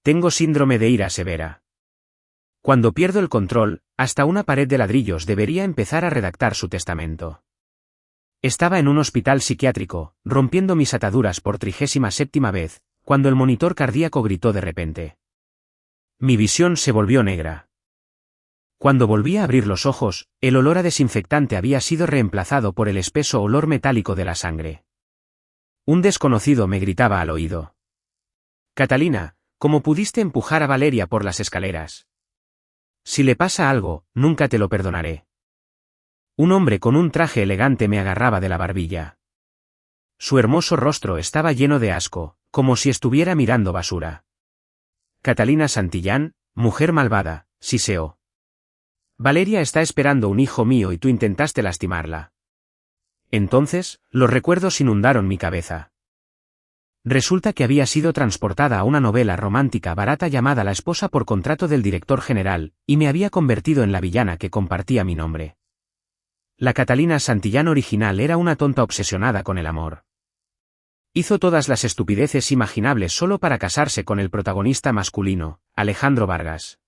Tengo síndrome de ira severa. Cuando pierdo el control, hasta una pared de ladrillos debería empezar a redactar su testamento. Estaba en un hospital psiquiátrico, rompiendo mis ataduras por 37ª vez, cuando el monitor cardíaco gritó de repente. Mi visión se volvió negra. Cuando volví a abrir los ojos, el olor a desinfectante había sido reemplazado por el espeso olor metálico de la sangre. Un desconocido me gritaba al oído. Catalina, ¿cómo pudiste empujar a Valeria por las escaleras? Si le pasa algo, nunca te lo perdonaré. Un hombre con un traje elegante me agarraba de la barbilla. Su hermoso rostro estaba lleno de asco, como si estuviera mirando basura. Catalina Santillán, mujer malvada, siseó. Valeria está esperando un hijo mío y tú intentaste lastimarla. Entonces, los recuerdos inundaron mi cabeza. Resulta que había sido transportada a una novela romántica barata llamada La esposa por contrato del director general, y me había convertido en la villana que compartía mi nombre. La Catalina Santillán original era una tonta obsesionada con el amor. Hizo todas las estupideces imaginables solo para casarse con el protagonista masculino, Alejandro Vargas.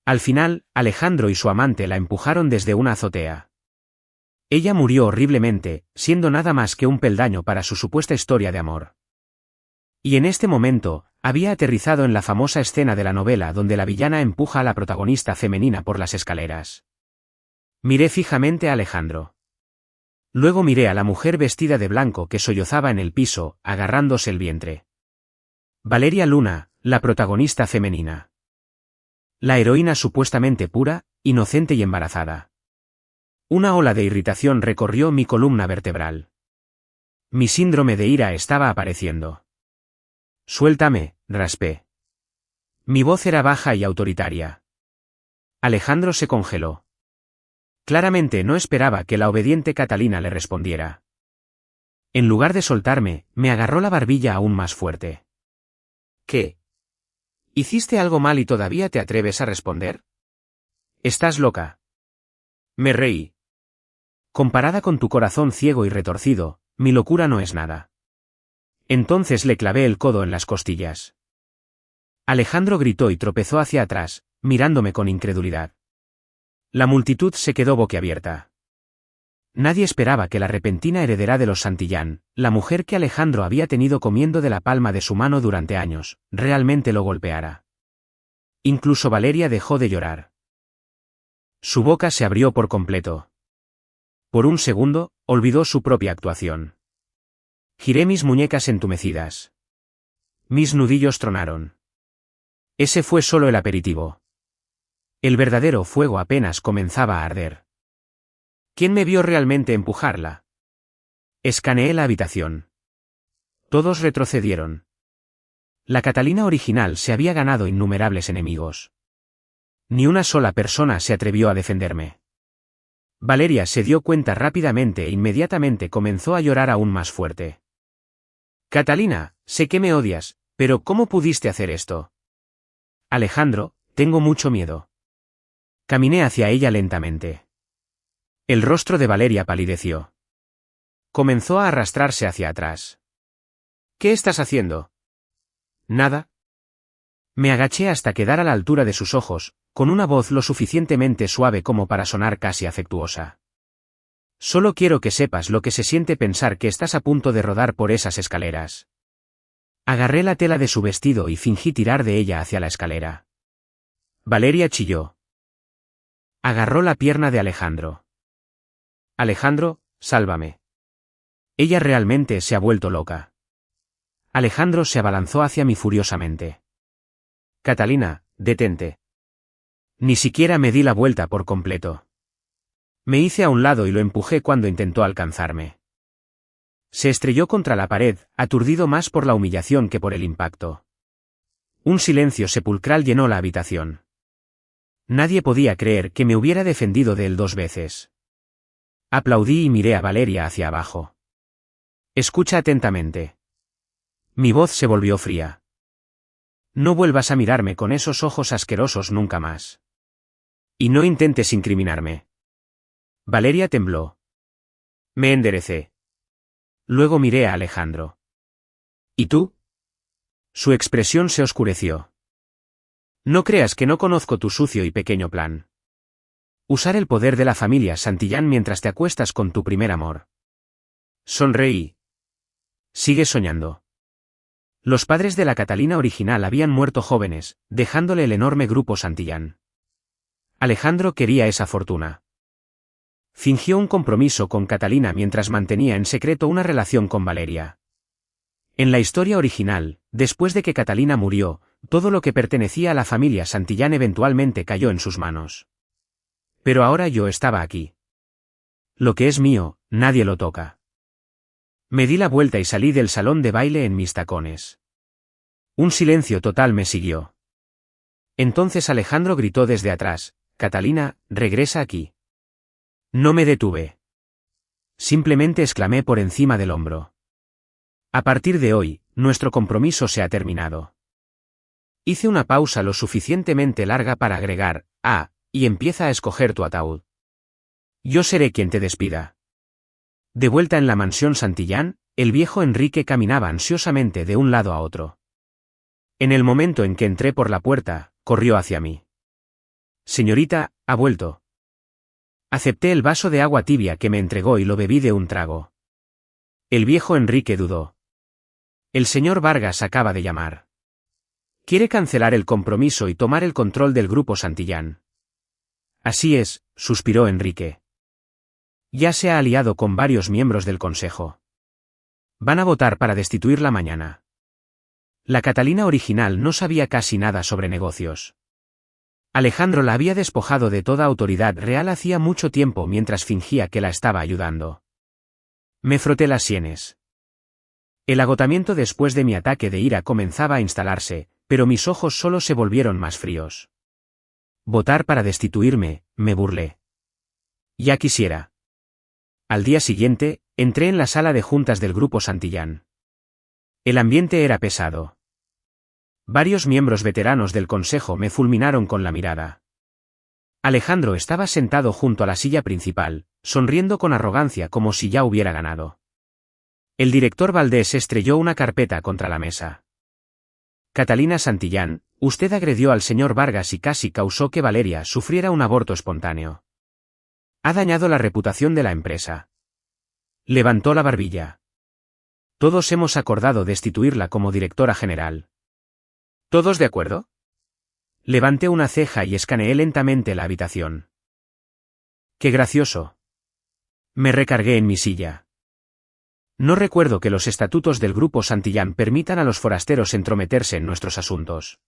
Al final, Alejandro y su amante la empujaron desde una azotea. Ella murió horriblemente, siendo nada más que un peldaño para su supuesta historia de amor. Y en este momento, había aterrizado en la famosa escena de la novela donde la villana empuja a la protagonista femenina por las escaleras. Miré fijamente a Alejandro. Luego miré a la mujer vestida de blanco que sollozaba en el piso, agarrándose el vientre. Valeria Luna, la protagonista femenina. La heroína supuestamente pura, inocente y embarazada. Una ola de irritación recorrió mi columna vertebral. Mi síndrome de ira estaba apareciendo. Suéltame, raspé. Mi voz era baja y autoritaria. Alejandro se congeló. Claramente no esperaba que la obediente Catalina le respondiera. En lugar de soltarme, me agarró la barbilla aún más fuerte. ¿Qué? ¿Hiciste algo mal y todavía te atreves a responder? Estás loca. Me reí. Comparada con tu corazón ciego y retorcido, mi locura no es nada. Entonces le clavé el codo en las costillas. Alejandro gritó y tropezó hacia atrás, mirándome con incredulidad. La multitud se quedó boquiabierta. Nadie esperaba que la repentina heredera de los Santillán, la mujer que Alejandro había tenido comiendo de la palma de su mano durante años, realmente lo golpeara. Incluso Valeria dejó de llorar. Su boca se abrió por completo. Por un segundo, olvidó su propia actuación. Giré mis muñecas entumecidas. Mis nudillos tronaron. Ese fue solo el aperitivo. El verdadero fuego apenas comenzaba a arder. ¿Quién me vio realmente empujarla? Escaneé la habitación. Todos retrocedieron. La Catalina original se había ganado innumerables enemigos. Ni una sola persona se atrevió a defenderme. Valeria se dio cuenta rápidamente e inmediatamente comenzó a llorar aún más fuerte. Catalina, sé que me odias, pero ¿cómo pudiste hacer esto? Alejandro, tengo mucho miedo. Caminé hacia ella lentamente. El rostro de Valeria palideció. Comenzó a arrastrarse hacia atrás. ¿Qué estás haciendo? Nada. Me agaché hasta quedar a la altura de sus ojos, con una voz lo suficientemente suave como para sonar casi afectuosa. Solo quiero que sepas lo que se siente pensar que estás a punto de rodar por esas escaleras. Agarré la tela de su vestido y fingí tirar de ella hacia la escalera. Valeria chilló. Agarró la pierna de Alejandro. Alejandro, sálvame. Ella realmente se ha vuelto loca. Alejandro se abalanzó hacia mí furiosamente. Catalina, detente. Ni siquiera me di la vuelta por completo. Me hice a un lado y lo empujé cuando intentó alcanzarme. Se estrelló contra la pared, aturdido más por la humillación que por el impacto. Un silencio sepulcral llenó la habitación. Nadie podía creer que me hubiera defendido de él 2 veces. Aplaudí y miré a Valeria hacia abajo. Escucha atentamente. Mi voz se volvió fría. No vuelvas a mirarme con esos ojos asquerosos nunca más. Y no intentes incriminarme. Valeria tembló. Me enderecé. Luego miré a Alejandro. ¿Y tú? Su expresión se oscureció. No creas que no conozco tu sucio y pequeño plan. Usar el poder de la familia Santillán mientras te acuestas con tu primer amor. Sonreí. Sigue soñando. Los padres de la Catalina original habían muerto jóvenes, dejándole el enorme grupo Santillán. Alejandro quería esa fortuna. Fingió un compromiso con Catalina mientras mantenía en secreto una relación con Valeria. En la historia original, después de que Catalina murió, todo lo que pertenecía a la familia Santillán eventualmente cayó en sus manos. Pero ahora yo estaba aquí. Lo que es mío, nadie lo toca. Me di la vuelta y salí del salón de baile en mis tacones. Un silencio total me siguió. Entonces Alejandro gritó desde atrás: «Catalina, regresa aquí». No me detuve. Simplemente exclamé por encima del hombro: «A partir de hoy, nuestro compromiso se ha terminado». Hice una pausa lo suficientemente larga para agregar: y empieza a escoger tu ataúd. Yo seré quien te despida. De vuelta en la mansión Santillán, el viejo Enrique caminaba ansiosamente de un lado a otro. En el momento en que entré por la puerta, corrió hacia mí. «Señorita, ha vuelto». Acepté el vaso de agua tibia que me entregó y lo bebí de un trago. El viejo Enrique dudó. «El señor Vargas acaba de llamar. Quiere cancelar el compromiso y tomar el control del grupo Santillán». «Así es», suspiró Enrique. «Ya se ha aliado con varios miembros del consejo. Van a votar para destituirla mañana». La Catalina original no sabía casi nada sobre negocios. Alejandro la había despojado de toda autoridad real hacía mucho tiempo mientras fingía que la estaba ayudando. Me froté las sienes. El agotamiento después de mi ataque de ira comenzaba a instalarse, pero mis ojos solo se volvieron más fríos. Votar para destituirme, me burlé. Ya quisiera. Al día siguiente, entré en la sala de juntas del grupo Santillán. El ambiente era pesado. Varios miembros veteranos del consejo me fulminaron con la mirada. Alejandro estaba sentado junto a la silla principal, sonriendo con arrogancia como si ya hubiera ganado. El director Valdés estrelló una carpeta contra la mesa. «Catalina Santillán, usted agredió al señor Vargas y casi causó que Valeria sufriera un aborto espontáneo. Ha dañado la reputación de la empresa». Levantó la barbilla. «Todos hemos acordado destituirla como directora general». «¿Todos de acuerdo?». Levanté una ceja y escaneé lentamente la habitación. «Qué gracioso». Me recargué en mi silla. No recuerdo que los estatutos del grupo Santillán permitan a los forasteros entrometerse en nuestros asuntos.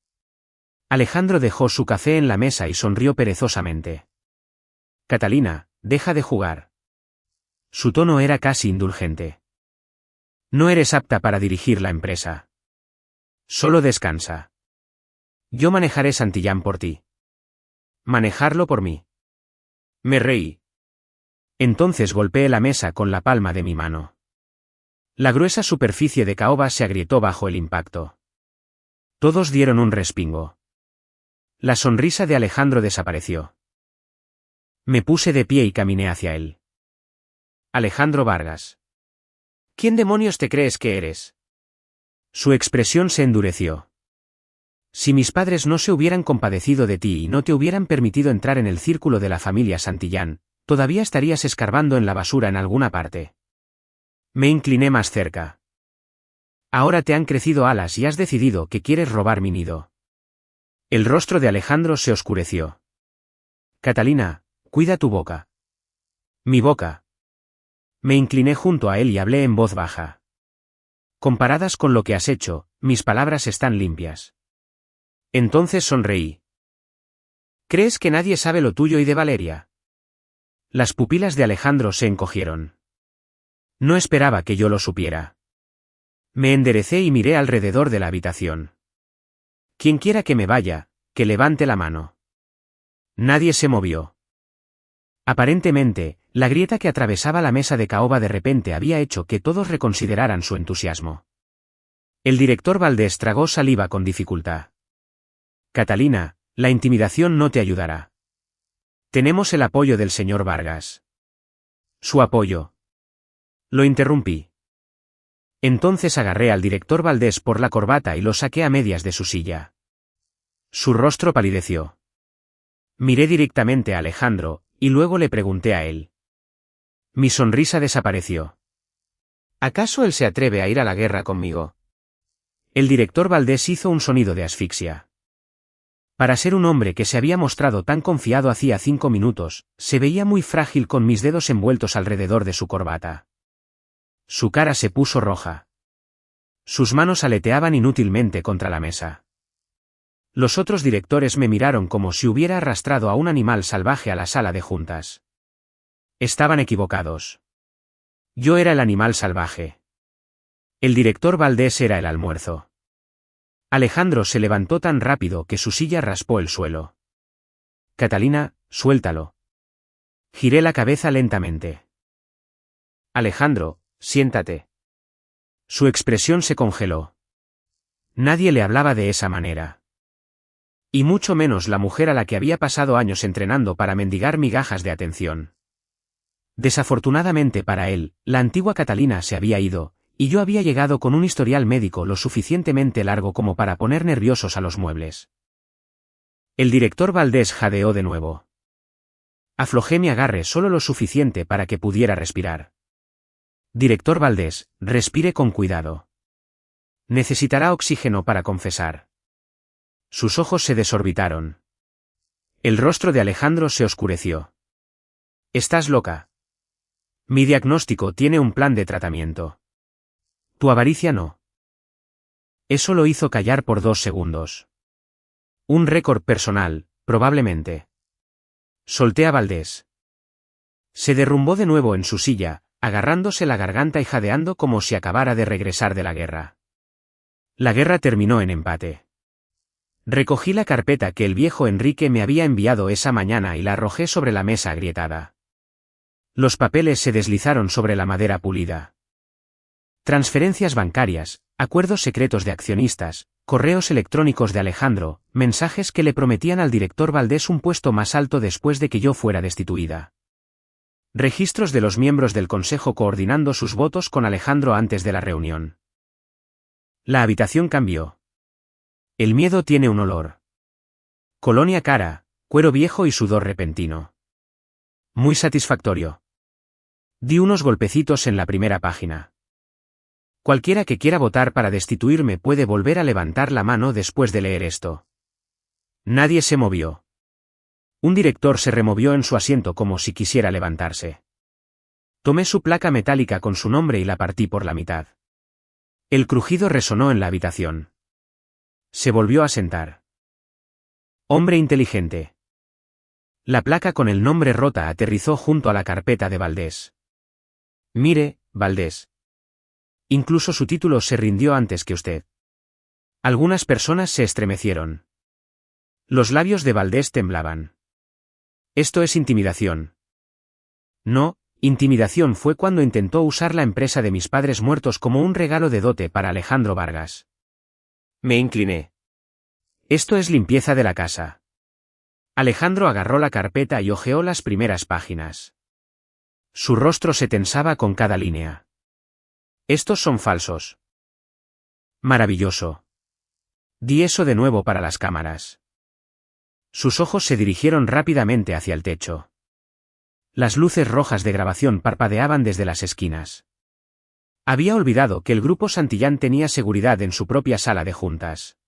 Alejandro dejó su café en la mesa y sonrió perezosamente. «Catalina, deja de jugar». Su tono era casi indulgente. «No eres apta para dirigir la empresa. Solo descansa. Yo manejaré Santillán por ti». «¿Manejarlo por mí?». Me reí. Entonces golpeé la mesa con la palma de mi mano. La gruesa superficie de caoba se agrietó bajo el impacto. Todos dieron un respingo. La sonrisa de Alejandro desapareció. Me puse de pie y caminé hacia él. «Alejandro Vargas. ¿Quién demonios te crees que eres?». Su expresión se endureció. «Si mis padres no se hubieran compadecido de ti y no te hubieran permitido entrar en el círculo de la familia Santillán, todavía estarías escarbando en la basura en alguna parte». Me incliné más cerca. «Ahora te han crecido alas y has decidido que quieres robar mi nido». El rostro de Alejandro se oscureció. «Catalina, cuida tu boca». «¿Mi boca?». Me incliné junto a él y hablé en voz baja. «Comparadas con lo que has hecho, mis palabras están limpias». Entonces sonreí. «¿Crees que nadie sabe lo tuyo y de Valeria?». Las pupilas de Alejandro se encogieron. No esperaba que yo lo supiera. Me enderecé y miré alrededor de la habitación. «Quien quiera que me vaya, que levante la mano». Nadie se movió. Aparentemente, la grieta que atravesaba la mesa de caoba de repente había hecho que todos reconsideraran su entusiasmo. El director Valdés tragó saliva con dificultad. «Catalina, la intimidación no te ayudará. Tenemos el apoyo del señor Vargas». «¿Su apoyo?». Lo interrumpí. Entonces agarré al director Valdés por la corbata y lo saqué a medias de su silla. Su rostro palideció. Miré directamente a Alejandro, y luego le pregunté a él. Mi sonrisa desapareció. ¿Acaso él se atreve a ir a la guerra conmigo? El director Valdés hizo un sonido de asfixia. Para ser un hombre que se había mostrado tan confiado hacía 5 minutos, se veía muy frágil con mis dedos envueltos alrededor de su corbata. Su cara se puso roja. Sus manos aleteaban inútilmente contra la mesa. Los otros directores me miraron como si hubiera arrastrado a un animal salvaje a la sala de juntas. Estaban equivocados. Yo era el animal salvaje. El director Valdés era el almuerzo. Alejandro se levantó tan rápido que su silla raspó el suelo. Catalina, suéltalo. Giré la cabeza lentamente. Alejandro, siéntate. Su expresión se congeló. Nadie le hablaba de esa manera. Y mucho menos la mujer a la que había pasado años entrenando para mendigar migajas de atención. Desafortunadamente para él, la antigua Catalina se había ido, y yo había llegado con un historial médico lo suficientemente largo como para poner nerviosos a los muebles. El director Valdés jadeó de nuevo. Aflojé mi agarre solo lo suficiente para que pudiera respirar. Director Valdés, respire con cuidado. Necesitará oxígeno para confesar. Sus ojos se desorbitaron. El rostro de Alejandro se oscureció. Estás loca. Mi diagnóstico tiene un plan de tratamiento. Tu avaricia no. Eso lo hizo callar por 2 segundos. Un récord personal, probablemente. Solté a Valdés. Se derrumbó de nuevo en su silla, agarrándose la garganta y jadeando como si acabara de regresar de la guerra. La guerra terminó en empate. Recogí la carpeta que el viejo Enrique me había enviado esa mañana y la arrojé sobre la mesa agrietada. Los papeles se deslizaron sobre la madera pulida. Transferencias bancarias, acuerdos secretos de accionistas, correos electrónicos de Alejandro, mensajes que le prometían al director Valdés un puesto más alto después de que yo fuera destituida. Registros de los miembros del consejo coordinando sus votos con Alejandro antes de la reunión. La habitación cambió. El miedo tiene un olor. Colonia cara, cuero viejo y sudor repentino. Muy satisfactorio. Di unos golpecitos en la primera página. Cualquiera que quiera votar para destituirme puede volver a levantar la mano después de leer esto. Nadie se movió. Un director se removió en su asiento como si quisiera levantarse. Tomé su placa metálica con su nombre y la partí por la mitad. El crujido resonó en la habitación. Se volvió a sentar. Hombre inteligente. La placa con el nombre rota aterrizó junto a la carpeta de Valdés. Mire, Valdés. Incluso su título se rindió antes que usted. Algunas personas se estremecieron. Los labios de Valdés temblaban. Esto es intimidación. No, intimidación fue cuando intentó usar la empresa de mis padres muertos como un regalo de dote para Alejandro Vargas. Me incliné. Esto es limpieza de la casa. Alejandro agarró la carpeta y hojeó las primeras páginas. Su rostro se tensaba con cada línea. Estos son falsos. Maravilloso. Di eso de nuevo para las cámaras. Sus ojos se dirigieron rápidamente hacia el techo. Las luces rojas de grabación parpadeaban desde las esquinas. Había olvidado que el grupo Santillán tenía seguridad en su propia sala de juntas.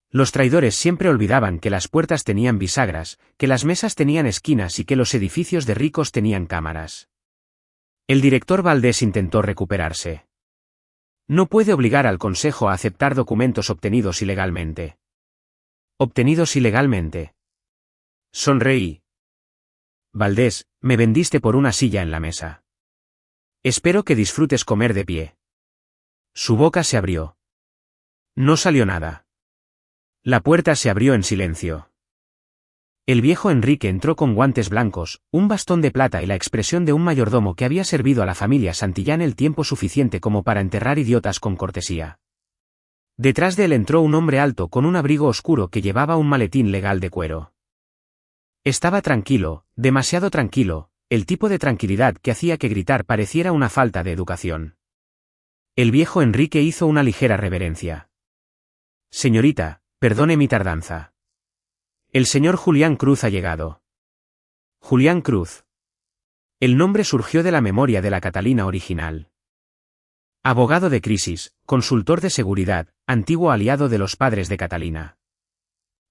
Los traidores siempre olvidaban que las puertas tenían bisagras, que las mesas tenían esquinas y que los edificios de ricos tenían cámaras. El director Valdés intentó recuperarse. No puede obligar al Consejo a aceptar documentos obtenidos ilegalmente. Obtenidos ilegalmente. Sonreí. Valdés, me vendiste por una silla en la mesa. Espero que disfrutes comer de pie. Su boca se abrió. No salió nada. La puerta se abrió en silencio. El viejo Enrique entró con guantes blancos, un bastón de plata y la expresión de un mayordomo que había servido a la familia Santillán el tiempo suficiente como para enterrar idiotas con cortesía. Detrás de él entró un hombre alto con un abrigo oscuro que llevaba un maletín legal de cuero. Estaba tranquilo, demasiado tranquilo, el tipo de tranquilidad que hacía que gritar pareciera una falta de educación. El viejo Enrique hizo una ligera reverencia. Señorita, Perdone mi tardanza. El señor Julián Cruz ha llegado. Julián Cruz. El nombre surgió de la memoria de la Catalina original. Abogado de crisis, consultor de seguridad, antiguo aliado de los padres de Catalina.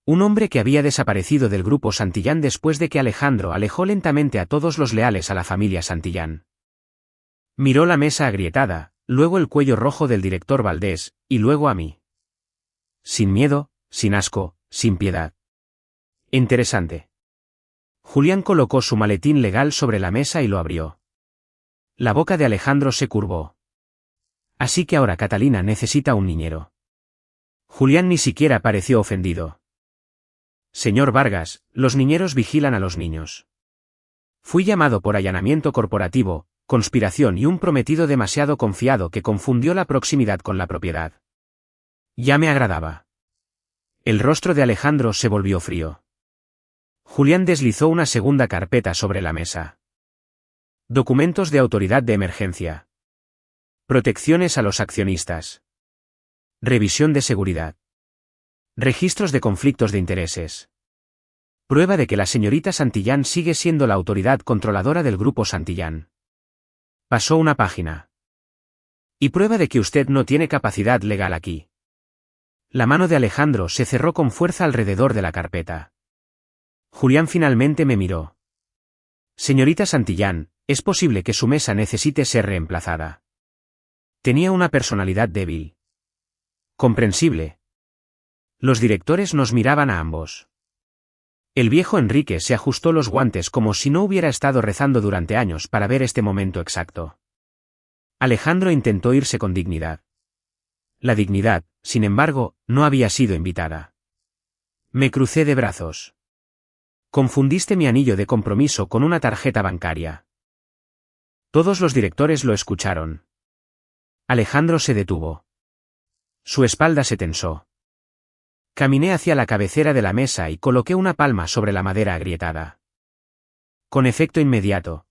Un hombre que había desaparecido del grupo Santillán después de que Alejandro alejó lentamente a todos los leales a la familia Santillán. Miró la mesa agrietada, luego el cuello rojo del director Valdés, y luego a mí. Sin miedo, sin asco, sin piedad. Interesante. Julián colocó su maletín legal sobre la mesa y lo abrió. La boca de Alejandro se curvó. Así que ahora Catalina necesita un niñero. Julián ni siquiera pareció ofendido. Señor Vargas, los niñeros vigilan a los niños. Fui llamado por allanamiento corporativo, conspiración y un prometido demasiado confiado que confundió la proximidad con la propiedad. Ya me agradaba. El rostro de Alejandro se volvió frío. Julián deslizó una segunda carpeta sobre la mesa. Documentos de autoridad de emergencia. Protecciones a los accionistas. Revisión de seguridad. Registros de conflictos de intereses. Prueba de que la señorita Santillán sigue siendo la autoridad controladora del grupo Santillán. Pasó una página. Y prueba de que usted no tiene capacidad legal aquí. La mano de Alejandro se cerró con fuerza alrededor de la carpeta. Julián finalmente me miró. Señorita Santillán, es posible que su mesa necesite ser reemplazada. Tenía una personalidad débil. Comprensible. Los directores nos miraban a ambos. El viejo Enrique se ajustó los guantes como si no hubiera estado rezando durante años para ver este momento exacto. Alejandro intentó irse con dignidad. La dignidad, sin embargo, no había sido invitada. Me crucé de brazos. Confundiste mi anillo de compromiso con una tarjeta bancaria. Todos los directores lo escucharon. Alejandro se detuvo. Su espalda se tensó. Caminé hacia la cabecera de la mesa y coloqué una palma sobre la madera agrietada. Con efecto inmediato.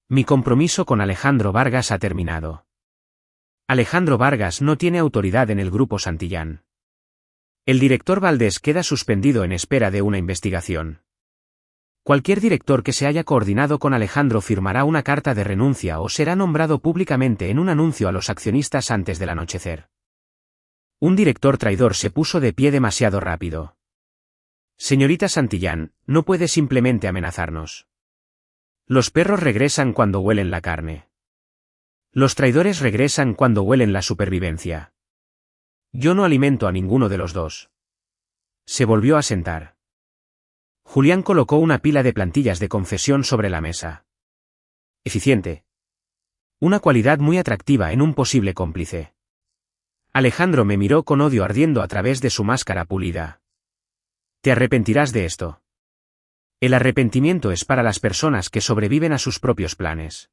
Mi compromiso con Alejandro Vargas ha terminado. Alejandro Vargas no tiene autoridad en el grupo Santillán. El director Valdés queda suspendido en espera de una investigación. Cualquier director que se haya coordinado con Alejandro firmará una carta de renuncia o será nombrado públicamente en un anuncio a los accionistas antes del anochecer. Un director traidor se puso de pie demasiado rápido. Señorita Santillán, no puede simplemente amenazarnos. Los perros regresan cuando huelen la carne. Los traidores regresan cuando huelen la supervivencia. Yo no alimento a ninguno de los dos. Se volvió a sentar. Julián colocó una pila de plantillas de confesión sobre la mesa. Eficiente. Una cualidad muy atractiva en un posible cómplice. Alejandro me miró con odio ardiendo a través de su máscara pulida. Te arrepentirás de esto. El arrepentimiento es para las personas que sobreviven a sus propios planes.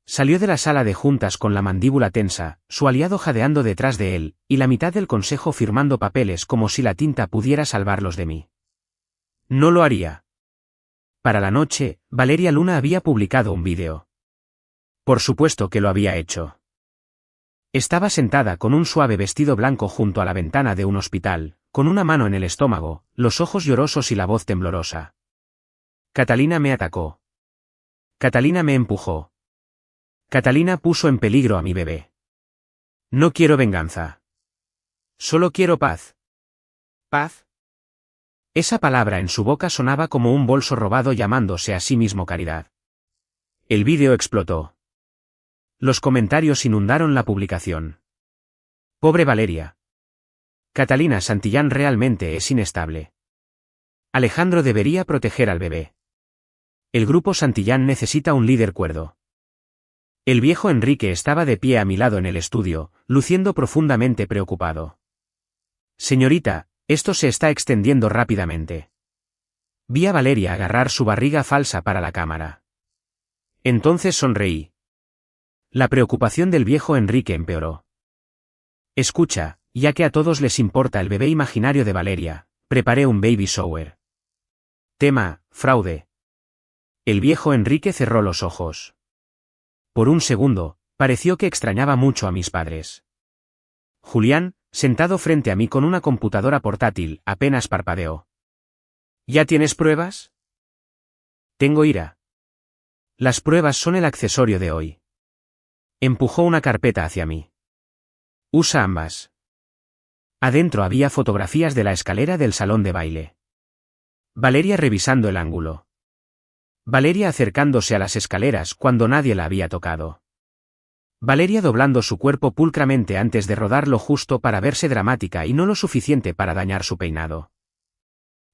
Salió de la sala de juntas con la mandíbula tensa, su aliado jadeando detrás de él, y la mitad del consejo firmando papeles como si la tinta pudiera salvarlos de mí. No lo haría. Para la noche, Valeria Luna había publicado un vídeo. Por supuesto que lo había hecho. Estaba sentada con un suave vestido blanco junto a la ventana de un hospital, con una mano en el estómago, los ojos llorosos y la voz temblorosa. Catalina me atacó. Catalina me empujó. Catalina puso en peligro a mi bebé. No quiero venganza. Solo quiero paz. ¿Paz? Esa palabra en su boca sonaba como un bolso robado llamándose a sí mismo caridad. El vídeo explotó. Los comentarios inundaron la publicación. Pobre Valeria. Catalina Santillán realmente es inestable. Alejandro debería proteger al bebé. El grupo Santillán necesita un líder cuerdo. El viejo Enrique estaba de pie a mi lado en el estudio, luciendo profundamente preocupado. Señorita, esto se está extendiendo rápidamente. Vi a Valeria agarrar su barriga falsa para la cámara. Entonces sonreí. La preocupación del viejo Enrique empeoró. Escucha, ya que a todos les importa el bebé imaginario de Valeria, preparé un baby shower. Tema, fraude. El viejo Enrique cerró los ojos. Por un segundo, pareció que extrañaba mucho a mis padres. Julián, sentado frente a mí con una computadora portátil, apenas parpadeó. ¿Ya tienes pruebas? Tengo ira. Las pruebas son el accesorio de hoy. Empujó una carpeta hacia mí. Usa ambas. Adentro había fotografías de la escalera del salón de baile. Valeria revisando el ángulo. Valeria acercándose a las escaleras cuando nadie la había tocado. Valeria doblando su cuerpo pulcramente antes de rodar lo justo para verse dramática y no lo suficiente para dañar su peinado.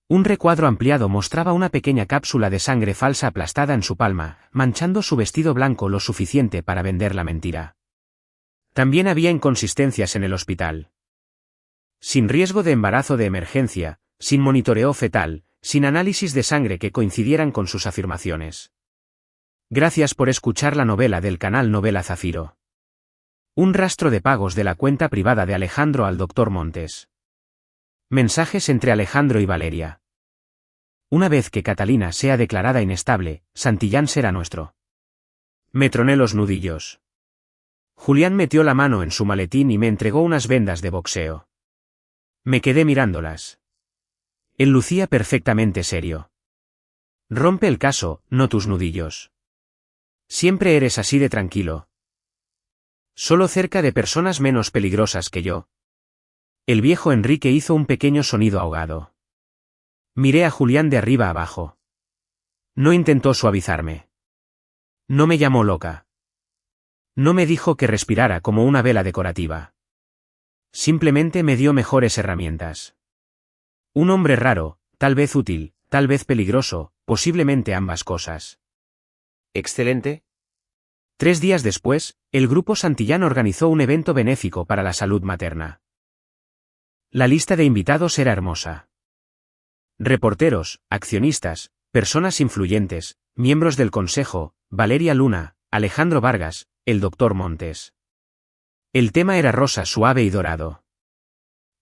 Un recuadro ampliado mostraba una pequeña cápsula de sangre falsa aplastada en su palma, manchando su vestido blanco lo suficiente para vender la mentira. También había inconsistencias en el hospital. Sin riesgo de embarazo de emergencia, sin monitoreo fetal, sin análisis de sangre que coincidieran con sus afirmaciones. Gracias por escuchar la novela del canal Novela Zafiro. Un rastro de pagos de la cuenta privada de Alejandro al Dr. Montes. Mensajes entre Alejandro y Valeria. Una vez que Catalina sea declarada inestable, Santillán será nuestro. Me troné los nudillos. Julián metió la mano en su maletín y me entregó unas vendas de boxeo. Me quedé mirándolas. Él lucía perfectamente serio. Rompe el caso, no tus nudillos. Siempre eres así de tranquilo. Solo cerca de personas menos peligrosas que yo. El viejo Enrique hizo un pequeño sonido ahogado. Miré a Julián de arriba abajo. No intentó suavizarme. No me llamó loca. No me dijo que respirara como una vela decorativa. Simplemente me dio mejores herramientas. Un hombre raro, tal vez útil, tal vez peligroso, posiblemente ambas cosas. Excelente. 3 días después, el Grupo Santillán organizó un evento benéfico para la salud materna. La lista de invitados era hermosa. Reporteros, accionistas, personas influyentes, miembros del consejo, Valeria Luna, Alejandro Vargas, el Dr. Montes. El tema era rosa suave y dorado.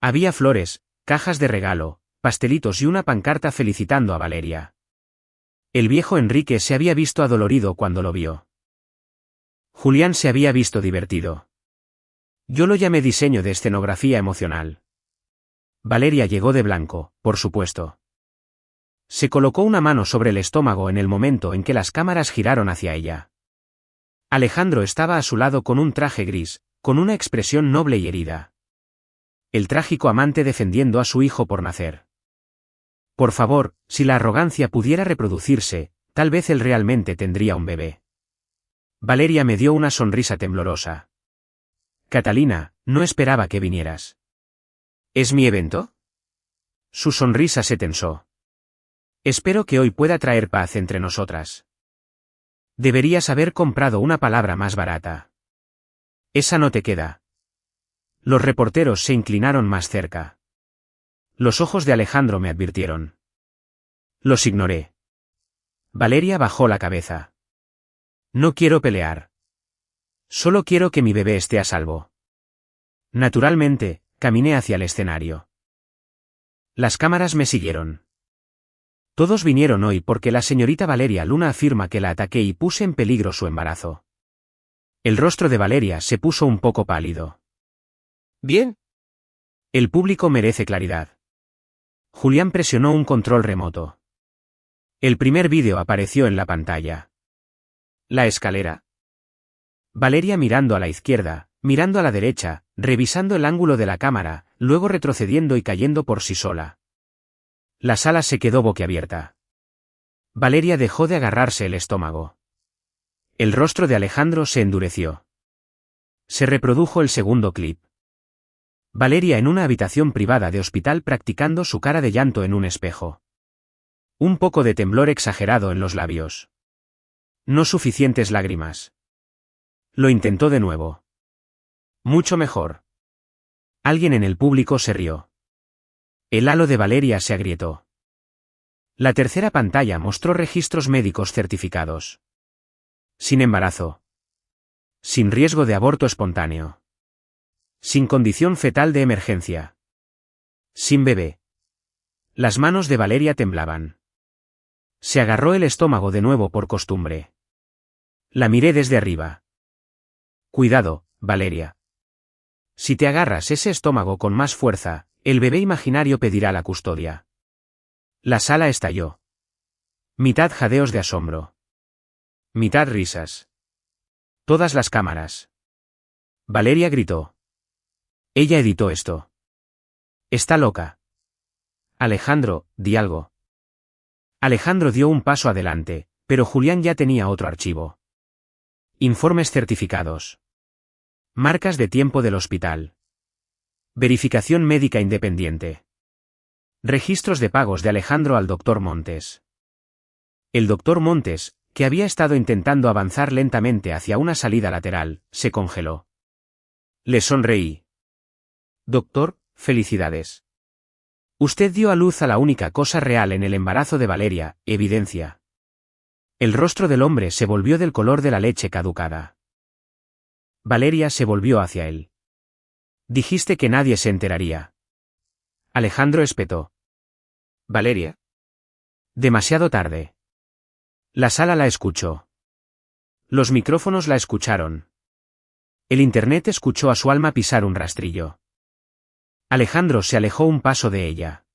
Había flores, cajas de regalo, pastelitos y una pancarta felicitando a Valeria. El viejo Enrique se había visto adolorido cuando lo vio. Julián se había visto divertido. Yo lo llamé diseño de escenografía emocional. Valeria llegó de blanco, por supuesto. Se colocó una mano sobre el estómago en el momento en que las cámaras giraron hacia ella. Alejandro estaba a su lado con un traje gris, con una expresión noble y herida. El trágico amante defendiendo a su hijo por nacer. Por favor, si la arrogancia pudiera reproducirse, tal vez él realmente tendría un bebé. Valeria me dio una sonrisa temblorosa. Catalina, no esperaba que vinieras. ¿Es mi evento? Su sonrisa se tensó. Espero que hoy pueda traer paz entre nosotras. Deberías haber comprado una palabra más barata. Esa no te queda. Los reporteros se inclinaron más cerca. Los ojos de Alejandro me advirtieron. Los ignoré. Valeria bajó la cabeza. No quiero pelear. Solo quiero que mi bebé esté a salvo. Naturalmente, caminé hacia el escenario. Las cámaras me siguieron. Todos vinieron hoy porque la señorita Valeria Luna afirma que la ataqué y puse en peligro su embarazo. El rostro de Valeria se puso un poco pálido. Bien. El público merece claridad. Julián presionó un control remoto. El primer vídeo apareció en la pantalla. La escalera. Valeria mirando a la izquierda, mirando a la derecha, revisando el ángulo de la cámara, luego retrocediendo y cayendo por sí sola. La sala se quedó boquiabierta. Valeria dejó de agarrarse el estómago. El rostro de Alejandro se endureció. Se reprodujo el segundo clip. Valeria en una habitación privada de hospital practicando su cara de llanto en un espejo. Un poco de temblor exagerado en los labios. No suficientes lágrimas. Lo intentó de nuevo. Mucho mejor. Alguien en el público se rió. El halo de Valeria se agrietó. La tercera pantalla mostró registros médicos certificados. Sin embarazo. Sin riesgo de aborto espontáneo. Sin condición fetal de emergencia. Sin bebé. Las manos de Valeria temblaban. Se agarró el estómago de nuevo por costumbre. La miré desde arriba. Cuidado, Valeria. Si te agarras ese estómago con más fuerza, el bebé imaginario pedirá la custodia. La sala estalló. Mitad jadeos de asombro. Mitad risas. Todas las cámaras. Valeria gritó. Ella editó esto. Está loca. Alejandro, di algo. Alejandro dio un paso adelante, pero Julián ya tenía otro archivo. Informes certificados. Marcas de tiempo del hospital. Verificación médica independiente. Registros de pagos de Alejandro al doctor Montes. El doctor Montes, que había estado intentando avanzar lentamente hacia una salida lateral, se congeló. Le sonreí. Doctor, felicidades. Usted dio a luz a la única cosa real en el embarazo de Valeria, evidencia. El rostro del hombre se volvió del color de la leche caducada. Valeria se volvió hacia él. Dijiste que nadie se enteraría. Alejandro espetó. Valeria. Demasiado tarde. La sala la escuchó. Los micrófonos la escucharon. El internet escuchó a su alma pisar un rastrillo. Alejandro se alejó un paso de ella.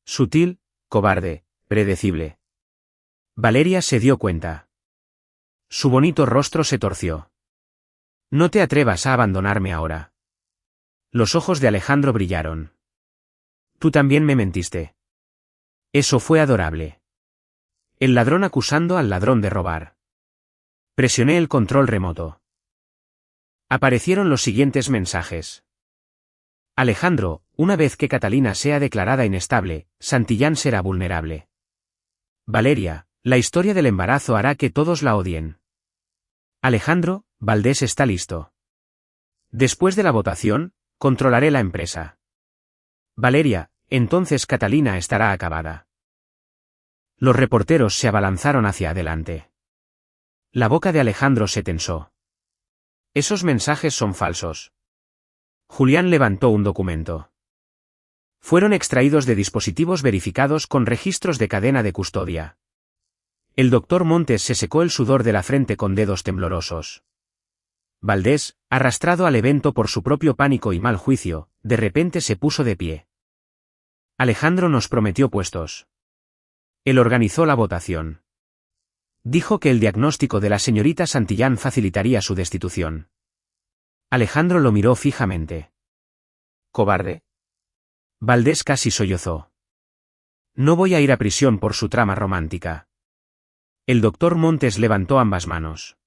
Sutil, cobarde, predecible. Valeria se dio cuenta. Su bonito rostro se torció. No te atrevas a abandonarme ahora. Los ojos de Alejandro brillaron. Tú también me mentiste. Eso fue adorable. El ladrón acusando al ladrón de robar. Presioné el control remoto. Aparecieron los siguientes mensajes. Alejandro, una vez que Catalina sea declarada inestable, Santillán será vulnerable. Valeria, la historia del embarazo hará que todos la odien. Alejandro, Valdés está listo. Después de la votación, controlaré la empresa. Valeria, entonces Catalina estará acabada. Los reporteros se abalanzaron hacia adelante. La boca de Alejandro se tensó. Esos mensajes son falsos. Julián levantó un documento. Fueron extraídos de dispositivos verificados con registros de cadena de custodia. El doctor Montes se secó el sudor de la frente con dedos temblorosos. Valdés, arrastrado al evento por su propio pánico y mal juicio, de repente se puso de pie. Alejandro nos prometió puestos. Él organizó la votación. Dijo que el diagnóstico de la señorita Santillán facilitaría su destitución. Alejandro lo miró fijamente. Cobarde. Valdés casi sollozó. No voy a ir a prisión por su trama romántica. El doctor Montes levantó ambas manos.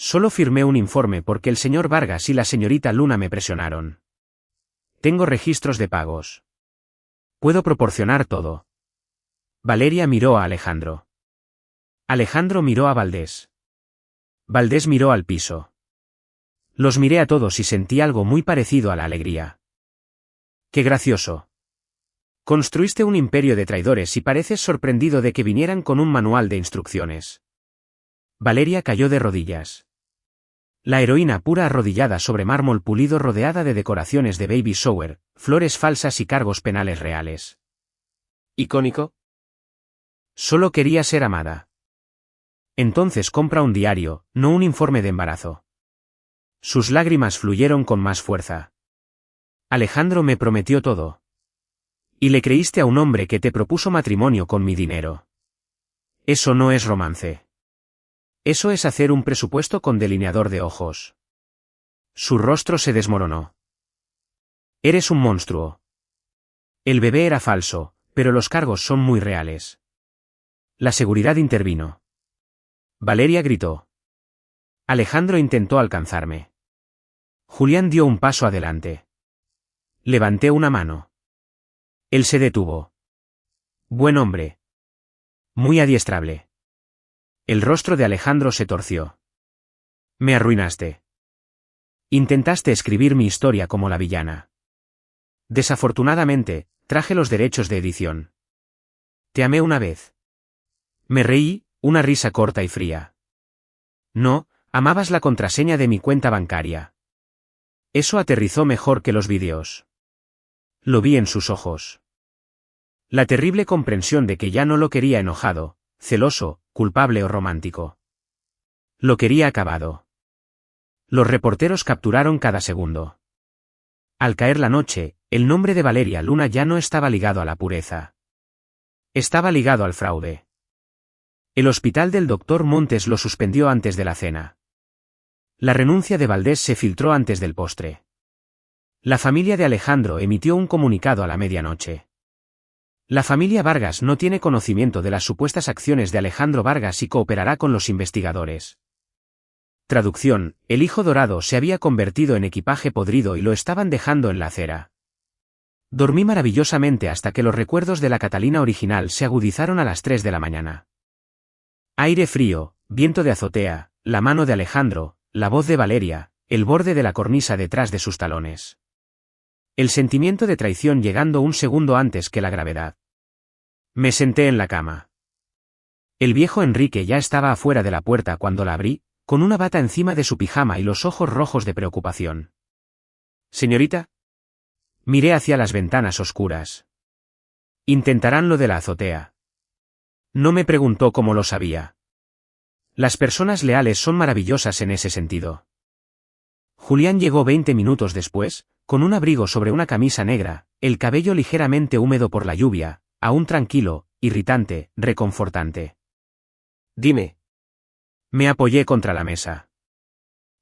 Solo firmé un informe porque el señor Vargas y la señorita Luna me presionaron. Tengo registros de pagos. Puedo proporcionar todo. Valeria miró a Alejandro. Alejandro miró a Valdés. Valdés miró al piso. Los miré a todos y sentí algo muy parecido a la alegría. ¡Qué gracioso! Construiste un imperio de traidores y pareces sorprendido de que vinieran con un manual de instrucciones. Valeria cayó de rodillas. La heroína pura arrodillada sobre mármol pulido rodeada de decoraciones de baby shower, flores falsas y cargos penales reales. ¿Icónico? Solo quería ser amada. Entonces compra un diario, no un informe de embarazo. Sus lágrimas fluyeron con más fuerza. Alejandro me prometió todo. Y le creíste a un hombre que te propuso matrimonio con mi dinero. Eso no es romance. Eso es hacer un presupuesto con delineador de ojos. Su rostro se desmoronó. Eres un monstruo. El bebé era falso, pero los cargos son muy reales. La seguridad intervino. Valeria gritó. Alejandro intentó alcanzarme. Julián dio un paso adelante. Levanté una mano. Él se detuvo. Buen hombre. Muy adiestrable. El rostro de Alejandro se torció. Me arruinaste. Intentaste escribir mi historia como la villana. Desafortunadamente, traje los derechos de edición. Te amé una vez. Me reí, una risa corta y fría. No, amabas la contraseña de mi cuenta bancaria. Eso aterrizó mejor que los vídeos. Lo vi en sus ojos. La terrible comprensión de que ya no lo quería enojado, celoso, culpable o romántico. Lo quería acabado. Los reporteros capturaron cada segundo. Al caer la noche, el nombre de Valeria Luna ya no estaba ligado a la pureza. Estaba ligado al fraude. El hospital del doctor Montes lo suspendió antes de la cena. La renuncia de Valdés se filtró antes del postre. La familia de Alejandro emitió un comunicado a la medianoche. La familia Vargas no tiene conocimiento de las supuestas acciones de Alejandro Vargas y cooperará con los investigadores. Traducción: el hijo dorado se había convertido en equipaje podrido y lo estaban dejando en la acera. Dormí maravillosamente hasta que los recuerdos de la Catalina original se agudizaron a las 3 de la mañana. Aire frío, viento de azotea, la mano de Alejandro, la voz de Valeria, el borde de la cornisa detrás de sus talones. El sentimiento de traición llegando un segundo antes que la gravedad. Me senté en la cama. El viejo Enrique ya estaba afuera de la puerta cuando la abrí, con una bata encima de su pijama y los ojos rojos de preocupación. «Señorita». Miré hacia las ventanas oscuras. «Intentarán lo de la azotea». No me preguntó cómo lo sabía. Las personas leales son maravillosas en ese sentido. Julián llegó 20 minutos después, con un abrigo sobre una camisa negra, el cabello ligeramente húmedo por la lluvia, aún tranquilo, irritante, reconfortante. «Dime». Me apoyé contra la mesa.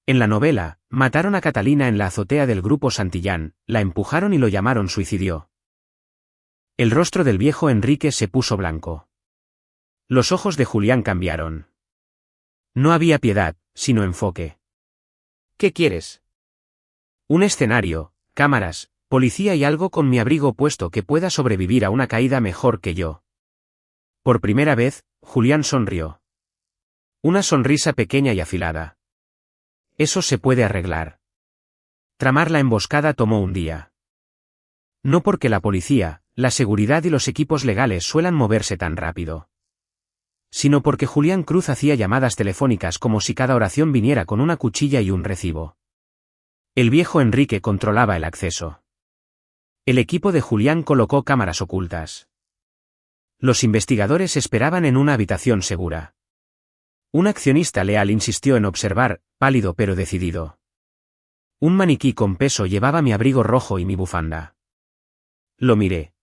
En la novela, mataron a Catalina en la azotea del grupo Santillán, la empujaron y lo llamaron suicidio. El rostro del viejo Enrique se puso blanco. Los ojos de Julián cambiaron. No había piedad, sino enfoque. «¿Qué quieres?» «Un escenario, cámaras, policía y algo con mi abrigo puesto que pueda sobrevivir a una caída mejor que yo». Por primera vez, Julián sonrió. Una sonrisa pequeña y afilada. «Eso se puede arreglar». Tramar la emboscada tomó un día. No porque la policía, la seguridad y los equipos legales suelan moverse tan rápido. Sino porque Julián Cruz hacía llamadas telefónicas como si cada oración viniera con una cuchilla y un recibo. El viejo Enrique controlaba el acceso. El equipo de Julián colocó cámaras ocultas. Los investigadores esperaban en una habitación segura. Un accionista leal insistió en observar, pálido pero decidido. Un maniquí con peso llevaba mi abrigo rojo y mi bufanda. Lo miré.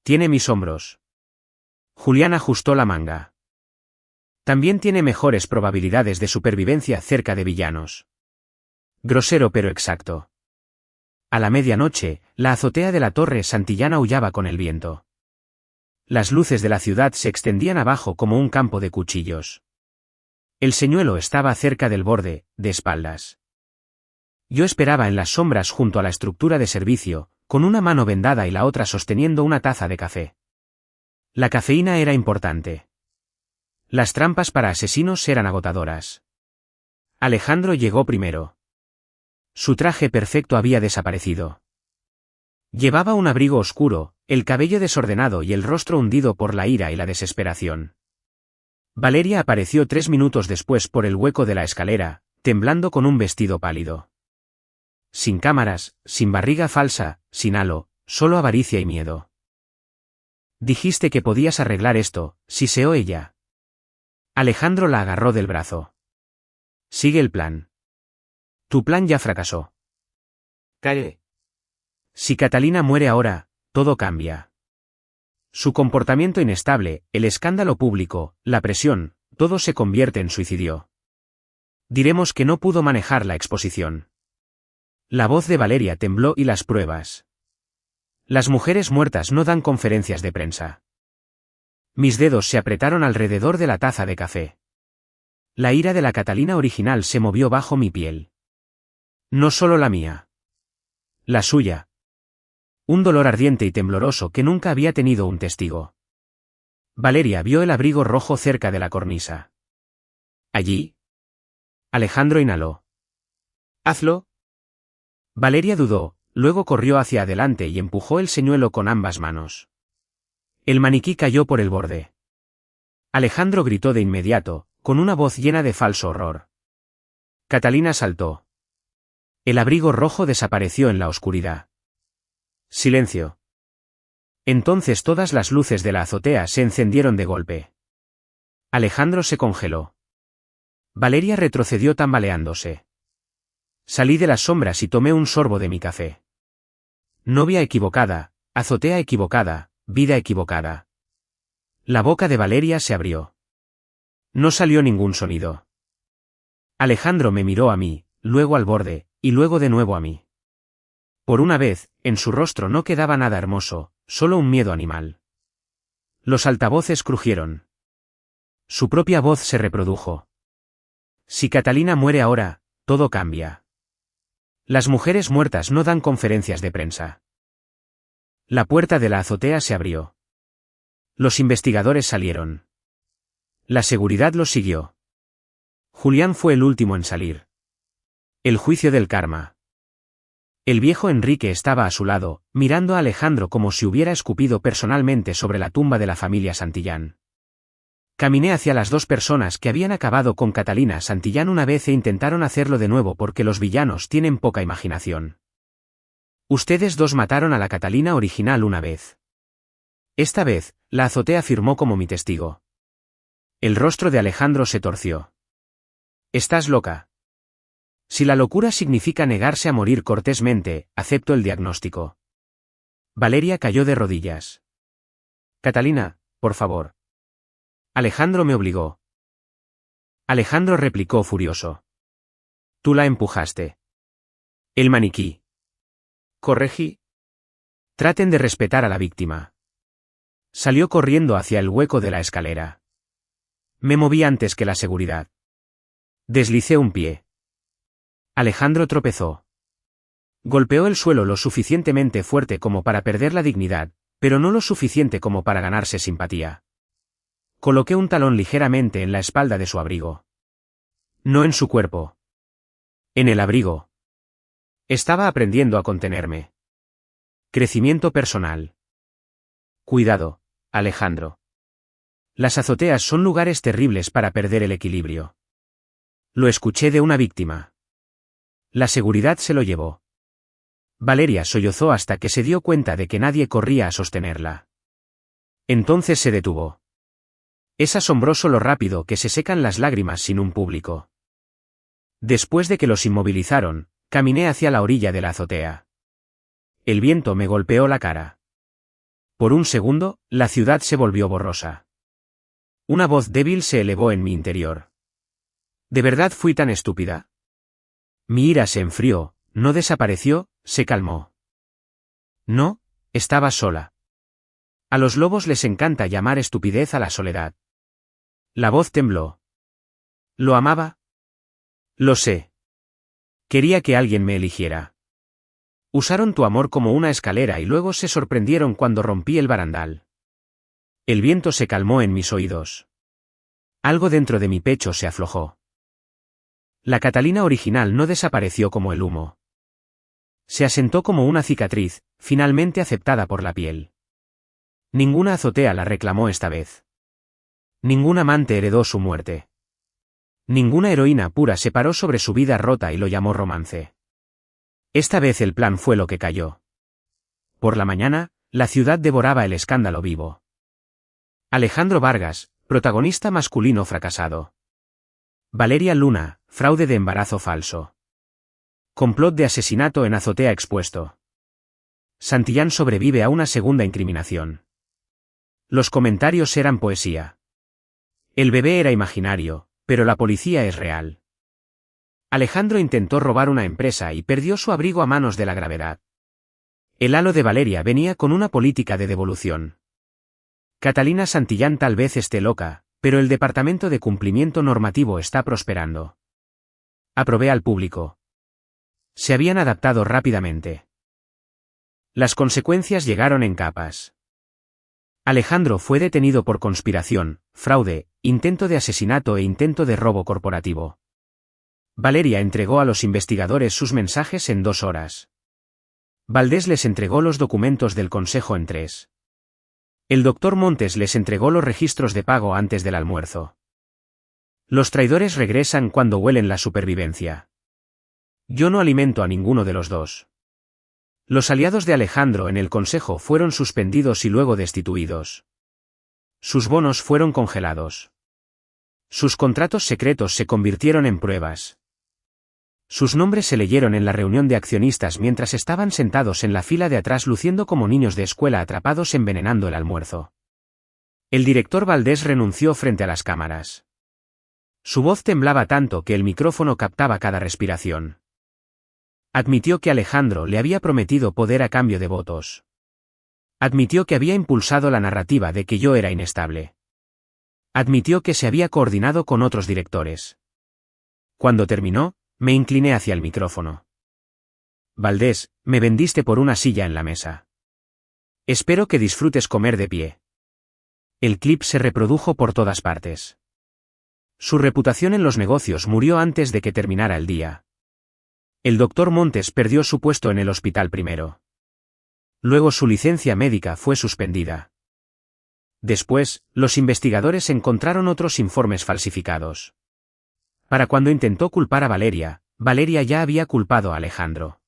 «Tiene mis hombros». Julián ajustó la manga. «También tiene mejores probabilidades de supervivencia cerca de villanos». Grosero pero exacto. A la medianoche, la azotea de la torre Santillán aullaba con el viento. Las luces de la ciudad se extendían abajo como un campo de cuchillos. El señuelo estaba cerca del borde, de espaldas. Yo esperaba en las sombras junto a la estructura de servicio, con una mano vendada y la otra sosteniendo una taza de café. La cafeína era importante. Las trampas para asesinos eran agotadoras. Alejandro llegó primero. Su traje perfecto había desaparecido. Llevaba un abrigo oscuro, el cabello desordenado y el rostro hundido por la ira y la desesperación. Valeria apareció 3 minutos después por el hueco de la escalera, temblando con un vestido pálido. Sin cámaras, sin barriga falsa, sin halo, solo avaricia y miedo. «Dijiste que podías arreglar esto», siseó ella. Alejandro la agarró del brazo. «Sigue el plan». «Tu plan ya fracasó». «Calle». «Si Catalina muere ahora, todo cambia». Su comportamiento inestable, el escándalo público, la presión, todo se convierte en suicidio. Diremos que no pudo manejar la exposición. La voz de Valeria tembló y las pruebas. Las mujeres muertas no dan conferencias de prensa. Mis dedos se apretaron alrededor de la taza de café. La ira de la Catalina original se movió bajo mi piel. No solo la mía. La suya. Un dolor ardiente y tembloroso que nunca había tenido un testigo. Valeria vio el abrigo rojo cerca de la cornisa. ¿Allí? Alejandro inhaló. «Hazlo». Valeria dudó, luego corrió hacia adelante y empujó el señuelo con ambas manos. El maniquí cayó por el borde. Alejandro gritó de inmediato, con una voz llena de falso horror. Catalina saltó. El abrigo rojo desapareció en la oscuridad. Silencio. Entonces todas las luces de la azotea se encendieron de golpe. Alejandro se congeló. Valeria retrocedió tambaleándose. Salí de las sombras y tomé un sorbo de mi café. Novia equivocada, azotea equivocada, vida equivocada. La boca de Valeria se abrió. No salió ningún sonido. Alejandro me miró a mí, luego al borde, y luego de nuevo a mí. Por una vez, en su rostro no quedaba nada hermoso, solo un miedo animal. Los altavoces crujieron. Su propia voz se reprodujo. Si Catalina muere ahora, todo cambia. Las mujeres muertas no dan conferencias de prensa. La puerta de la azotea se abrió. Los investigadores salieron. La seguridad los siguió. Julián fue el último en salir. El juicio del karma. El viejo Enrique estaba a su lado, mirando a Alejandro como si hubiera escupido personalmente sobre la tumba de la familia Santillán. Caminé hacia las dos personas que habían acabado con Catalina Santillán una vez e intentaron hacerlo de nuevo porque los villanos tienen poca imaginación. Ustedes dos mataron a la Catalina original una vez. Esta vez, la azotea firmó como mi testigo. El rostro de Alejandro se torció. Estás loca. Si la locura significa negarse a morir cortésmente, acepto el diagnóstico. Valeria cayó de rodillas. Catalina, por favor. Alejandro me obligó. Alejandro replicó furioso. Tú la empujaste. El maniquí. Corregí. Traten de respetar a la víctima. Salió corriendo hacia el hueco de la escalera. Me moví antes que la seguridad. Deslicé un pie. Alejandro tropezó. Golpeó el suelo lo suficientemente fuerte como para perder la dignidad, pero no lo suficiente como para ganarse simpatía. Coloqué un talón ligeramente en la espalda de su abrigo. No en su cuerpo. En el abrigo. Estaba aprendiendo a contenerme. Crecimiento personal. Cuidado, Alejandro. Las azoteas son lugares terribles para perder el equilibrio. Lo escuché de una víctima. La seguridad se lo llevó. Valeria sollozó hasta que se dio cuenta de que nadie corría a sostenerla. Entonces se detuvo. Es asombroso lo rápido que se secan las lágrimas sin un público. Después de que los inmovilizaron, caminé hacia la orilla de la azotea. El viento me golpeó la cara. Por un segundo, la ciudad se volvió borrosa. Una voz débil se elevó en mi interior. ¿De verdad fui tan estúpida? Mi ira se enfrió, no desapareció, se calmó. No, estaba sola. A los lobos les encanta llamar estupidez a la soledad. La voz tembló. ¿Lo amaba? Lo sé. Quería que alguien me eligiera. Usaron tu amor como una escalera y luego se sorprendieron cuando rompí el barandal. El viento se calmó en mis oídos. Algo dentro de mi pecho se aflojó. La Catalina original no desapareció como el humo. Se asentó como una cicatriz, finalmente aceptada por la piel. Ninguna azotea la reclamó esta vez. Ningún amante heredó su muerte. Ninguna heroína pura se paró sobre su vida rota y lo llamó romance. Esta vez el plan fue lo que cayó. Por la mañana, la ciudad devoraba el escándalo vivo. Alejandro Vargas, protagonista masculino fracasado. Valeria Luna, fraude de embarazo falso. Complot de asesinato en azotea expuesto. Santillán sobrevive a una segunda incriminación. Los comentarios eran poesía. El bebé era imaginario, pero la policía es real. Alejandro intentó robar una empresa y perdió su abrigo a manos de la gravedad. El halo de Valeria venía con una política de devolución. Catalina Santillán tal vez esté loca, pero el departamento de cumplimiento normativo está prosperando. Aprobé al público. Se habían adaptado rápidamente. Las consecuencias llegaron en capas. Alejandro fue detenido por conspiración, fraude, intento de asesinato e intento de robo corporativo. Valeria entregó a los investigadores sus mensajes en 2 horas. Valdés les entregó los documentos del consejo en 3. El doctor Montes les entregó los registros de pago antes del almuerzo. Los traidores regresan cuando huelen la supervivencia. Yo no alimento a ninguno de los dos. Los aliados de Alejandro en el consejo fueron suspendidos y luego destituidos. Sus bonos fueron congelados. Sus contratos secretos se convirtieron en pruebas. Sus nombres se leyeron en la reunión de accionistas mientras estaban sentados en la fila de atrás luciendo como niños de escuela atrapados envenenando el almuerzo. El director Valdés renunció frente a las cámaras. Su voz temblaba tanto que el micrófono captaba cada respiración. Admitió que Alejandro le había prometido poder a cambio de votos. Admitió que había impulsado la narrativa de que yo era inestable. Admitió que se había coordinado con otros directores. Cuando terminó, me incliné hacia el micrófono. Valdés, me vendiste por una silla en la mesa. Espero que disfrutes comer de pie. El clip se reprodujo por todas partes. Su reputación en los negocios murió antes de que terminara el día. El doctor Montes perdió su puesto en el hospital primero. Luego su licencia médica fue suspendida. Después, los investigadores encontraron otros informes falsificados. Para cuando intentó culpar a Valeria, Valeria ya había culpado a Alejandro.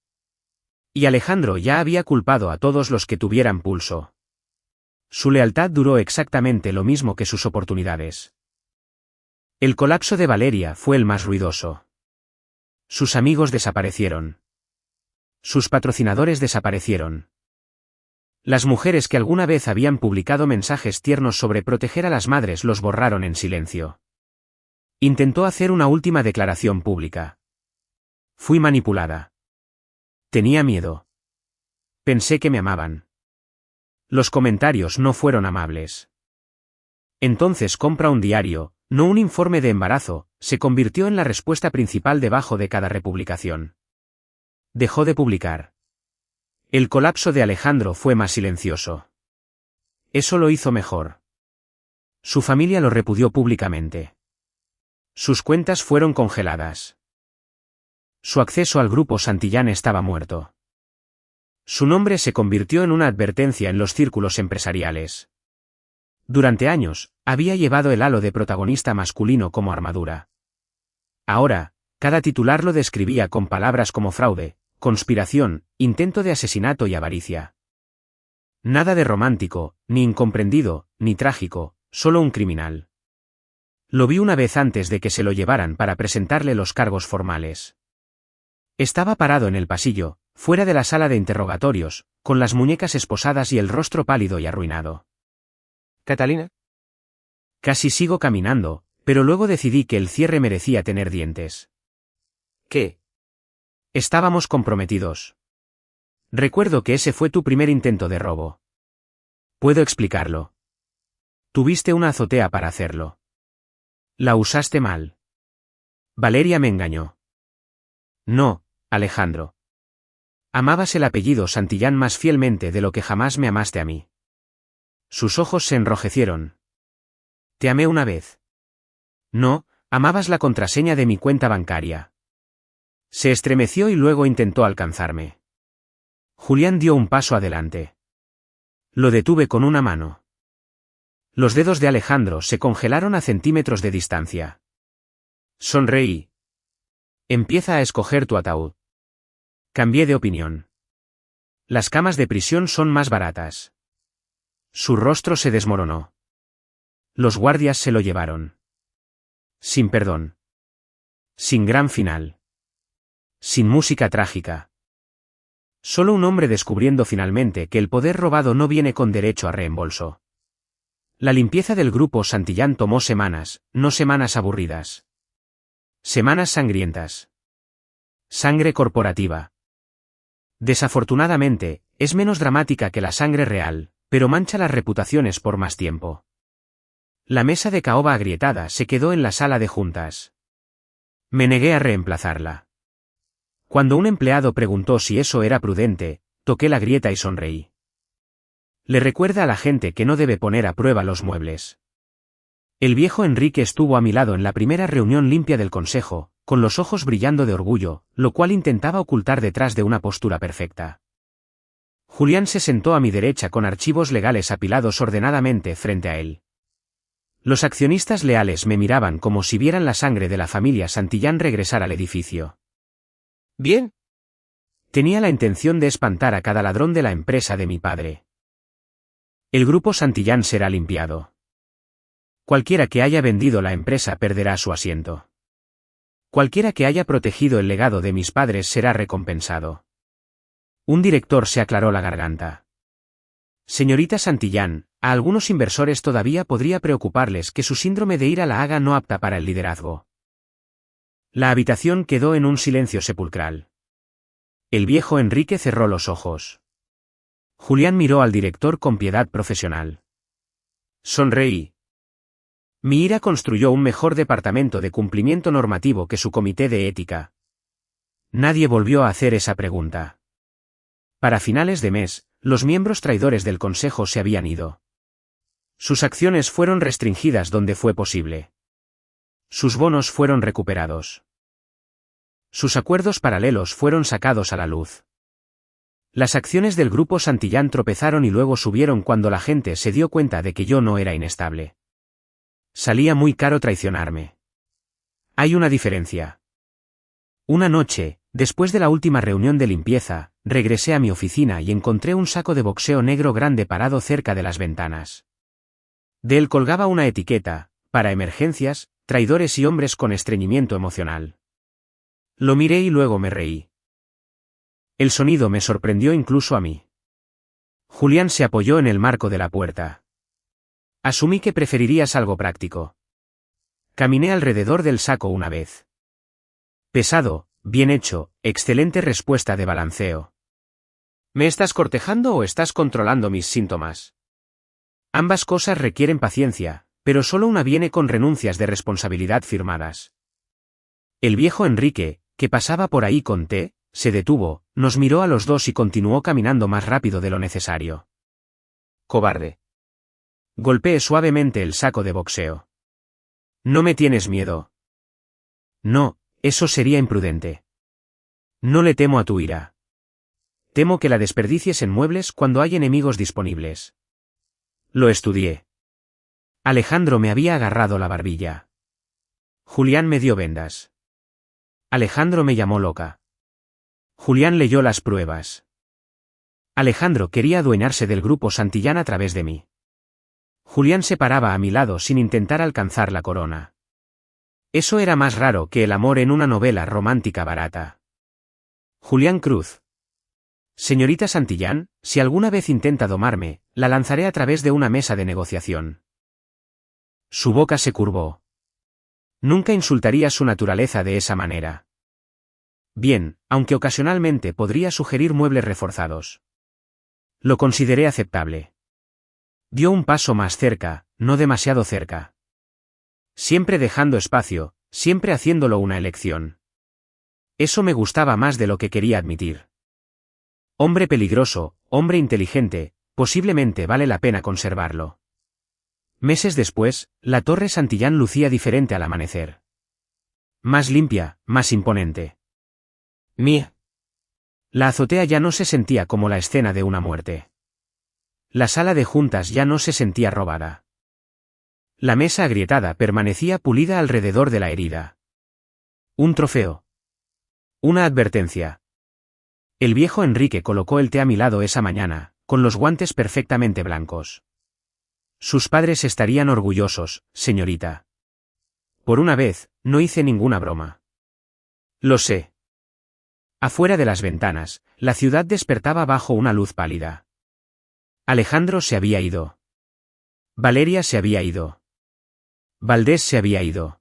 Y Alejandro ya había culpado a todos los que tuvieran pulso. Su lealtad duró exactamente lo mismo que sus oportunidades. El colapso de Valeria fue el más ruidoso. Sus amigos desaparecieron. Sus patrocinadores desaparecieron. Las mujeres que alguna vez habían publicado mensajes tiernos sobre proteger a las madres los borraron en silencio. Intentó hacer una última declaración pública. Fui manipulada. Tenía miedo. Pensé que me amaban. Los comentarios no fueron amables. Entonces compra un diario, no un informe de embarazo, se convirtió en la respuesta principal debajo de cada republicación. Dejó de publicar. El colapso de Alejandro fue más silencioso. Eso lo hizo mejor. Su familia lo repudió públicamente. Sus cuentas fueron congeladas. Su acceso al grupo Santillán estaba muerto. Su nombre se convirtió en una advertencia en los círculos empresariales. Durante años, había llevado el halo de protagonista masculino como armadura. Ahora, cada titular lo describía con palabras como fraude, conspiración, intento de asesinato y avaricia. Nada de romántico, ni incomprendido, ni trágico, solo un criminal. Lo vi una vez antes de que se lo llevaran para presentarle los cargos formales. Estaba parado en el pasillo, fuera de la sala de interrogatorios, con las muñecas esposadas y el rostro pálido y arruinado. ¿Catalina? Casi sigo caminando, pero luego decidí que el cierre merecía tener dientes. ¿Qué? Estábamos comprometidos. Recuerdo que ese fue tu primer intento de robo. Puedo explicarlo. Tuviste una azotea para hacerlo. La usaste mal. Valeria me engañó. No, Alejandro. Amabas el apellido Santillán más fielmente de lo que jamás me amaste a mí. Sus ojos se enrojecieron. Te amé una vez. No, amabas la contraseña de mi cuenta bancaria. Se estremeció y luego intentó alcanzarme. Julián dio un paso adelante. Lo detuve con una mano. Los dedos de Alejandro se congelaron a centímetros de distancia. Sonreí. Empieza a escoger tu ataúd. Cambié de opinión. Las camas de prisión son más baratas. Su rostro se desmoronó. Los guardias se lo llevaron. Sin perdón. Sin gran final. Sin música trágica. Solo un hombre descubriendo finalmente que el poder robado no viene con derecho a reembolso. La limpieza del grupo Santillán tomó semanas, no semanas aburridas. Semanas sangrientas. Sangre corporativa. Desafortunadamente, es menos dramática que la sangre real, pero mancha las reputaciones por más tiempo. La mesa de caoba agrietada se quedó en la sala de juntas. Me negué a reemplazarla. Cuando un empleado preguntó si eso era prudente, toqué la grieta y sonreí. Le recuerda a la gente que no debe poner a prueba los muebles. El viejo Enrique estuvo a mi lado en la primera reunión limpia del consejo, con los ojos brillando de orgullo, lo cual intentaba ocultar detrás de una postura perfecta. Julián se sentó a mi derecha con archivos legales apilados ordenadamente frente a él. Los accionistas leales me miraban como si vieran la sangre de la familia Santillán regresar al edificio. ¿Bien? Tenía la intención de espantar a cada ladrón de la empresa de mi padre. El grupo Santillán será limpiado. Cualquiera que haya vendido la empresa perderá su asiento. Cualquiera que haya protegido el legado de mis padres será recompensado. Un director se aclaró la garganta. Señorita Santillán, a algunos inversores todavía podría preocuparles que su síndrome de ira la haga no apta para el liderazgo. La habitación quedó en un silencio sepulcral. El viejo Enrique cerró los ojos. Julián miró al director con piedad profesional. Sonreí. Mi ira construyó un mejor departamento de cumplimiento normativo que su comité de ética. Nadie volvió a hacer esa pregunta. Para finales de mes, los miembros traidores del consejo se habían ido. Sus acciones fueron restringidas donde fue posible. Sus bonos fueron recuperados. Sus acuerdos paralelos fueron sacados a la luz. Las acciones del grupo Santillán tropezaron y luego subieron cuando la gente se dio cuenta de que yo no era inestable. Salía muy caro traicionarme. Hay una diferencia. Una noche, después de la última reunión de limpieza, regresé a mi oficina y encontré un saco de boxeo negro grande parado cerca de las ventanas. De él colgaba una etiqueta, para emergencias, traidores y hombres con estreñimiento emocional. Lo miré y luego me reí. El sonido me sorprendió incluso a mí. Julián se apoyó en el marco de la puerta. Asumí que preferirías algo práctico. Caminé alrededor del saco una vez. Pesado, bien hecho, excelente respuesta de balanceo. ¿Me estás cortejando o estás controlando mis síntomas? Ambas cosas requieren paciencia, pero solo una viene con renuncias de responsabilidad firmadas. El viejo Enrique, que pasaba por ahí con té, se detuvo, nos miró a los dos y continuó caminando más rápido de lo necesario. Cobarde. Golpeé suavemente el saco de boxeo. ¿No me tienes miedo? No, eso sería imprudente. No le temo a tu ira. Temo que la desperdicies en muebles cuando hay enemigos disponibles. Lo estudié. Alejandro me había agarrado la barbilla. Julián me dio vendas. Alejandro me llamó loca. Julián leyó las pruebas. Alejandro quería adueñarse del grupo Santillán a través de mí. Julián se paraba a mi lado sin intentar alcanzar la corona. Eso era más raro que el amor en una novela romántica barata. Julián Cruz. Señorita Santillán, si alguna vez intenta domarme, la lanzaré a través de una mesa de negociación. Su boca se curvó. Nunca insultaría su naturaleza de esa manera. Bien, aunque ocasionalmente podría sugerir muebles reforzados. Lo consideré aceptable. Dio un paso más cerca, no demasiado cerca. Siempre dejando espacio, siempre haciéndolo una elección. Eso me gustaba más de lo que quería admitir. Hombre peligroso, hombre inteligente, posiblemente vale la pena conservarlo. Meses después, la Torre Santillán lucía diferente al amanecer. Más limpia, más imponente. Mía. La azotea ya no se sentía como la escena de una muerte. La sala de juntas ya no se sentía robada. La mesa agrietada permanecía pulida alrededor de la herida. Un trofeo. Una advertencia. El viejo Enrique colocó el té a mi lado esa mañana, con los guantes perfectamente blancos. Sus padres estarían orgullosos, señorita. Por una vez, no hice ninguna broma. Lo sé. Afuera de las ventanas, la ciudad despertaba bajo una luz pálida. Alejandro se había ido. Valeria se había ido. Valdés se había ido.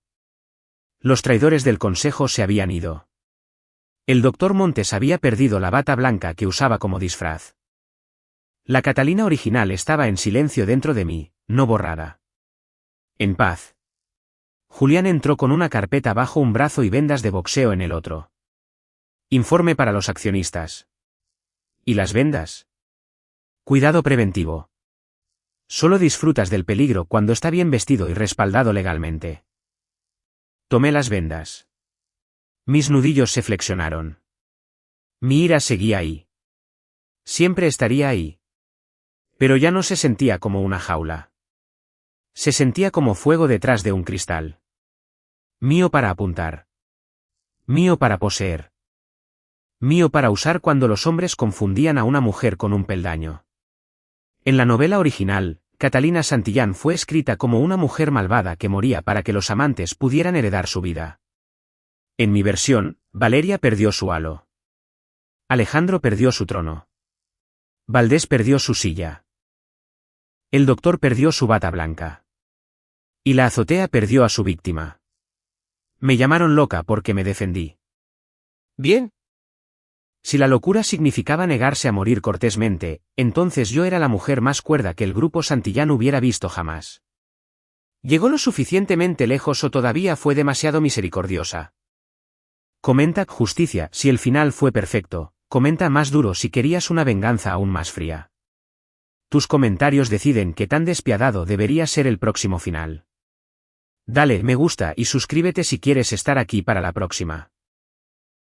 Los traidores del consejo se habían ido. El doctor Montes había perdido la bata blanca que usaba como disfraz. La Catalina original estaba en silencio dentro de mí, no borrada. En paz. Julián entró con una carpeta bajo un brazo y vendas de boxeo en el otro. Informe para los accionistas. ¿Y las vendas? Cuidado preventivo. Solo disfrutas del peligro cuando está bien vestido y respaldado legalmente. Tomé las vendas. Mis nudillos se flexionaron. Mi ira seguía ahí. Siempre estaría ahí. Pero ya no se sentía como una jaula. Se sentía como fuego detrás de un cristal. Mío para apuntar. Mío para poseer. Mío para usar cuando los hombres confundían a una mujer con un peldaño. En la novela original, Catalina Santillán fue escrita como una mujer malvada que moría para que los amantes pudieran heredar su vida. En mi versión, Valeria perdió su halo. Alejandro perdió su trono. Valdés perdió su silla. El doctor perdió su bata blanca. Y la azotea perdió a su víctima. Me llamaron loca porque me defendí. Bien. Si la locura significaba negarse a morir cortésmente, entonces yo era la mujer más cuerda que el grupo Santillán hubiera visto jamás. ¿Llegó lo suficientemente lejos o todavía fue demasiado misericordiosa? Comenta Justicia si el final fue perfecto, comenta más duro si querías una venganza aún más fría. Tus comentarios deciden qué tan despiadado debería ser el próximo final. Dale me gusta y suscríbete si quieres estar aquí para la próxima.